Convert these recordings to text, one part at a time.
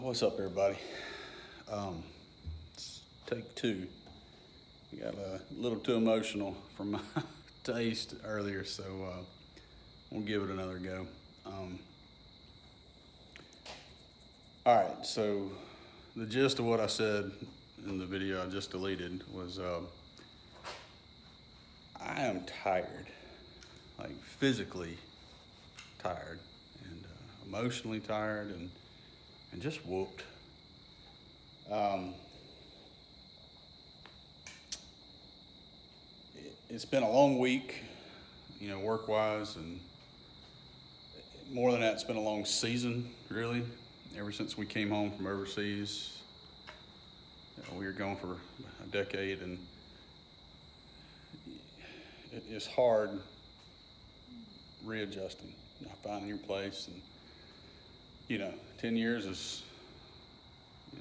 What's up, everybody? It's take two. We got a little too emotional from my taste earlier, so we'll give it another go. All right, so the gist of what I said in the video I just deleted was I am tired, like physically tired, and emotionally tired, and just whooped. It's been a long week, work-wise, and more than that, it's been a long season, really. Ever since we came home from overseas, we were gone for a decade, and it's hard readjusting, finding your place, and 10 years is,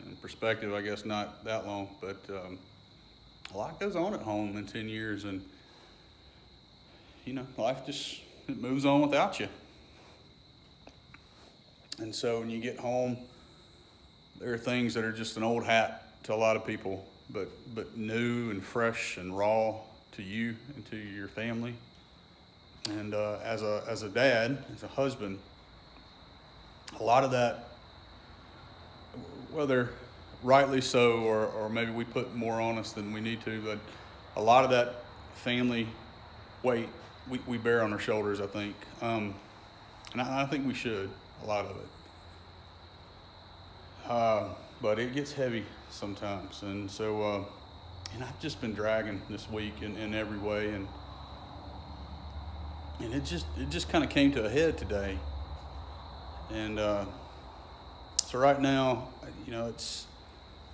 in perspective, I guess not that long, but a lot goes on at home in 10 years, and life just it moves on without you. And so when you get home, there are things that are just an old hat to a lot of people, but new and fresh and raw to you and to your family. And as a dad, as a husband, a lot of that, whether rightly so or maybe we put more on us than we need to, but a lot of that family weight we bear on our shoulders, I think. And I think we should, a lot of it. But it gets heavy sometimes. And so, and I've just been dragging this week in every way. And it just kind of came to a head today. And so right now, it's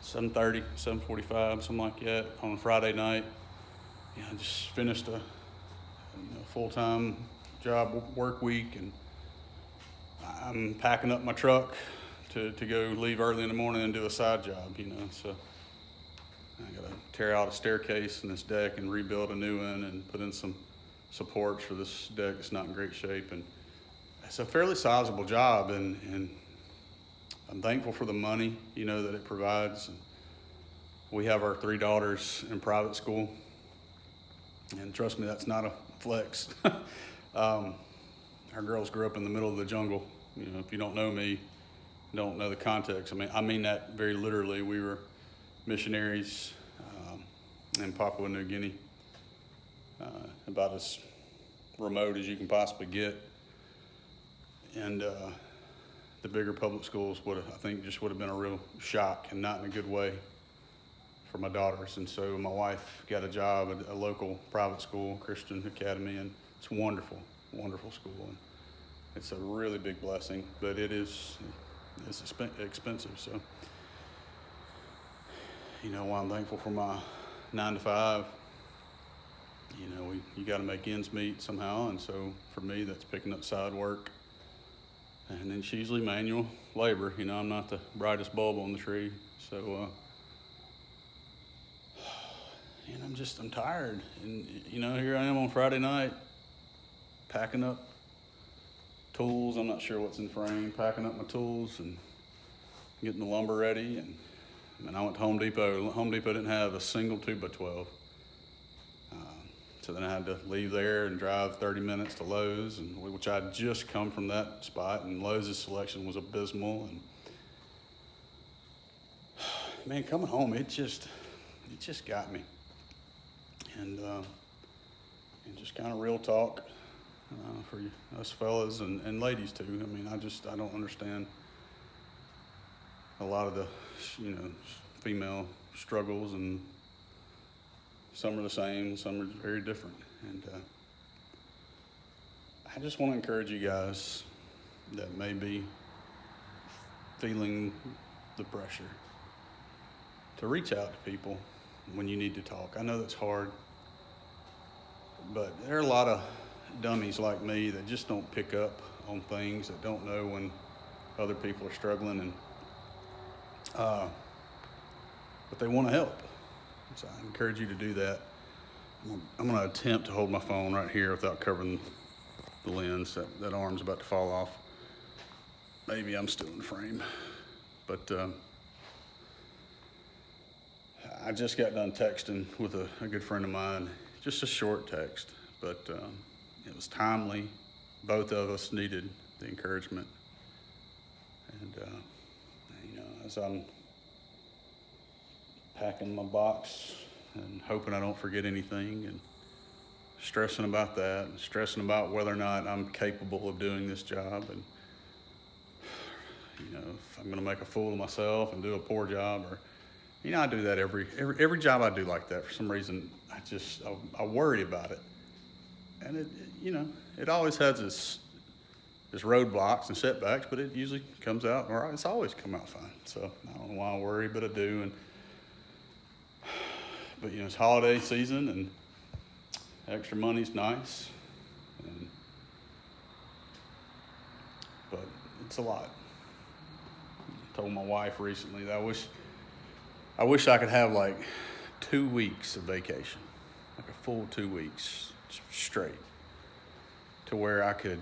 7:30, 7:45, something like that on a Friday night. I just finished a full-time job work week, and I'm packing up my truck to go leave early in the morning and do a side job, so I gotta tear out a staircase in this deck and rebuild a new one and put in some supports for this deck that's not in great shape. And it's a fairly sizable job, and I'm thankful for the money, that it provides. And we have our 3 daughters in private school, and trust me, that's not a flex. Our girls grew up in the middle of the jungle. If you don't know me, don't know the context. I mean that very literally. We were missionaries in Papua New Guinea, about as remote as you can possibly get. And the bigger public schools would have been a real shock, and not in a good way for my daughters. And so my wife got a job at a local private school, Christian Academy, and it's wonderful, wonderful school. And it's a really big blessing, but it's expensive. So, while I'm thankful for my 9 to 5, you got to make ends meet somehow. And so for me, that's picking up side work. And then it's usually manual labor. I'm not the brightest bulb on the tree. So, and I'm tired. And, here I am on Friday night, packing up tools. I'm not sure what's in frame, packing up my tools and getting the lumber ready. And I went to Home Depot. Home Depot didn't have a single 2x12. So then I had to leave there and drive 30 minutes to Lowe's, which I'd just come from that spot, and Lowe's selection was abysmal. And man, coming home, it just got me. And just kind of real talk for us fellas and ladies too. I don't understand a lot of the female struggles, and some are the same, some are very different. And I just want to encourage you guys that may be feeling the pressure to reach out to people when you need to talk. I know that's hard, but there are a lot of dummies like me that just don't pick up on things, that don't know when other people are struggling, and but they want to help. So I encourage you to do that. I'm going to attempt to hold my phone right here without covering the lens. That arm's about to fall off. Maybe I'm still in frame. But I just got done texting with a good friend of mine, just a short text, but it was timely. Both of us needed the encouragement. And, as I'm packing my box and hoping I don't forget anything and stressing about that and stressing about whether or not I'm capable of doing this job, and if I'm going to make a fool of myself and do a poor job, or I do that every job I do like that. For some reason, I worry about it, and it always has its roadblocks and setbacks, but it usually comes out, or it's always come out fine. So I don't know why I worry, but I do. But it's holiday season, and extra money's nice, but it's a lot. I told my wife recently that I wish I could have like 2 weeks of vacation, like a full 2 weeks straight, to where I could,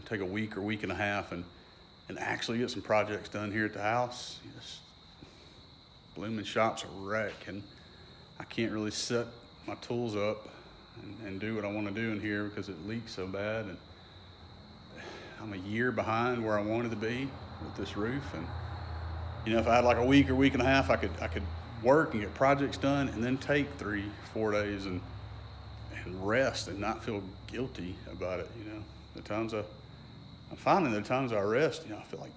take a week or week and a half and actually get some projects done here at the house. This blooming shop's a wreck, and I can't really set my tools up and do what I want to do in here because it leaks so bad, and I'm a year behind where I wanted to be with this roof. And if I had like a week or week and a half, I could work and get projects done, and then take 3-4 days and rest and not feel guilty about it. The times I'm finding the times I rest, I feel like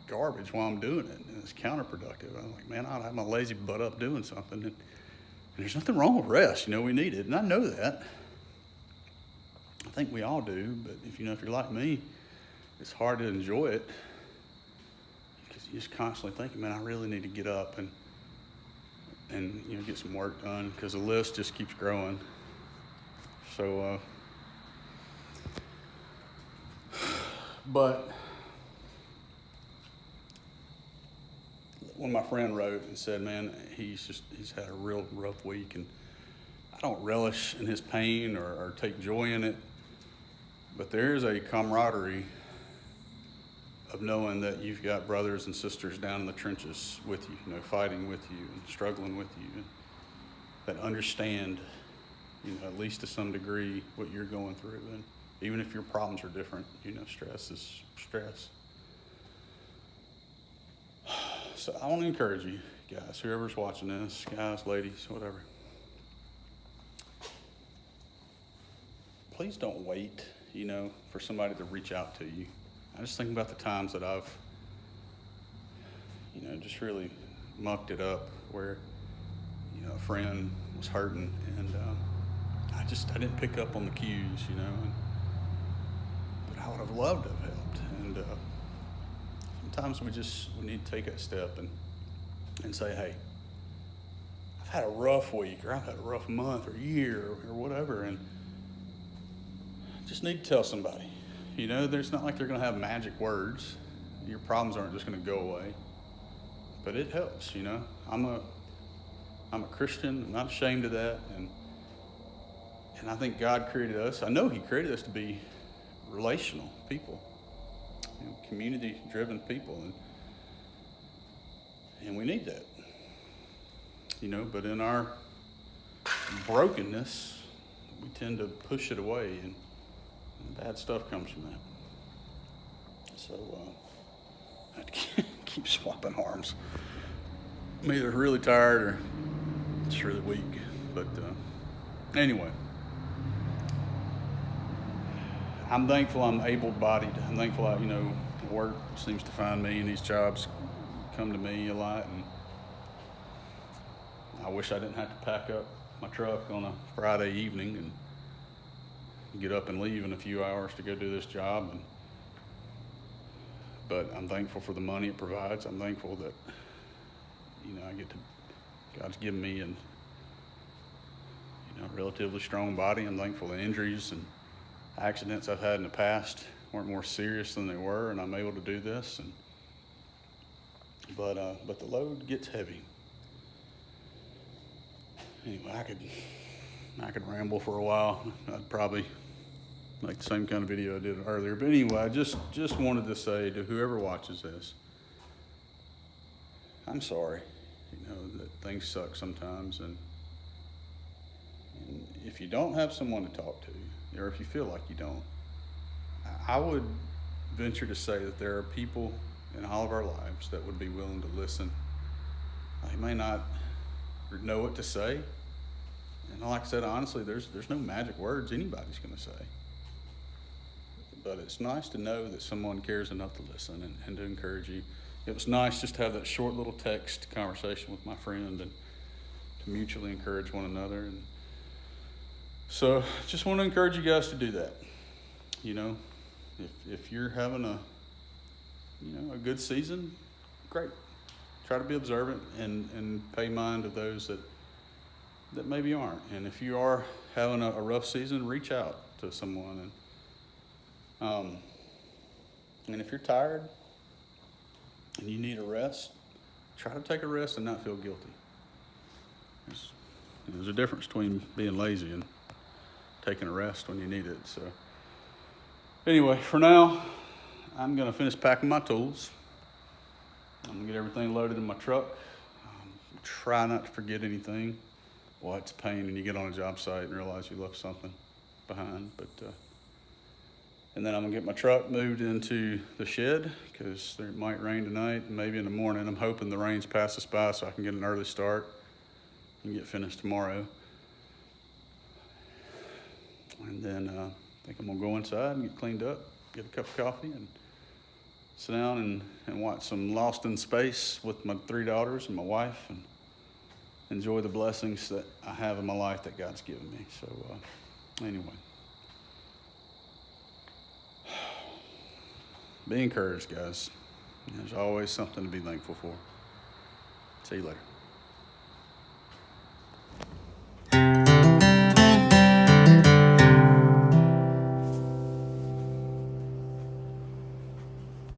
garbage while I'm doing it, and it's counterproductive. I'm like, man, I'll have my lazy butt up doing something, and there's nothing wrong with rest. We need it, and I know that. I think we all do, but if you're like me, it's hard to enjoy it because you're just constantly thinking, man, I really need to get up and get some work done, because the list just keeps growing. So, but when my friend wrote and said, man, he's had a real rough week, and I don't relish in his pain or take joy in it, but there's a camaraderie of knowing that you've got brothers and sisters down in the trenches with you, fighting with you and struggling with you, and that understand, at least to some degree, what you're going through. And even if your problems are different, stress is stress. So I want to encourage you guys, whoever's watching this, guys, ladies, whatever. Please don't wait, for somebody to reach out to you. I just think about the times that I've, just really mucked it up, where, a friend was hurting, and I didn't pick up on the cues, but I would have loved to have helped. And sometimes we need to take that step and say, hey, I've had a rough week, or I've had a rough month or year or whatever, and I just need to tell somebody. There's not like they're going to have magic words. Your problems aren't just going to go away, but it helps. I'm a Christian. I'm not ashamed of that, and I think God created us. I know He created us to be relational people, community-driven people, and we need that. But in our brokenness, we tend to push it away, and bad stuff comes from that. So I keep swapping arms. I'm either really tired or just really weak. But anyway, I'm thankful I'm able-bodied. I'm thankful work seems to find me, and these jobs come to me a lot. And I wish I didn't have to pack up my truck on a Friday evening and get up and leave in a few hours to go do this job. But I'm thankful for the money it provides. I'm thankful that, God's given me a relatively strong body. I'm thankful the injuries and accidents I've had in the past weren't more serious than they were, and I'm able to do this. But the load gets heavy. Anyway, I could ramble for a while. I'd probably make the same kind of video I did earlier. But anyway, I just wanted to say to whoever watches this, I'm sorry, that things suck sometimes. And if you don't have someone to talk to, or if you feel like you don't, I would venture to say that there are people in all of our lives that would be willing to listen. They may not know what to say. And like I said, honestly, there's no magic words anybody's going to say. But it's nice to know that someone cares enough to listen and to encourage you. It was nice just to have that short little text conversation with my friend and to mutually encourage one another. And so just want to encourage you guys to do that. If you're having a good season, great. Try to be observant and pay mind to those that maybe aren't. And if you are having a rough season, reach out to someone. And if you're tired and you need a rest, try to take a rest and not feel guilty. There's a difference between being lazy and taking a rest when you need it. So anyway, for now, I'm going to finish packing my tools. I'm going to get everything loaded in my truck. Try not to forget anything. Well, it's a pain when you get on a job site and realize you left something behind. And then I'm going to get my truck moved into the shed because it might rain tonight and maybe in the morning. I'm hoping the rains pass us by so I can get an early start and get finished tomorrow. And then I think I'm going to go inside and get cleaned up, get a cup of coffee, and sit down and watch some Lost in Space with my 3 daughters and my wife and enjoy the blessings that I have in my life that God's given me. So anyway. Be encouraged, guys. There's always something to be thankful for. See you later.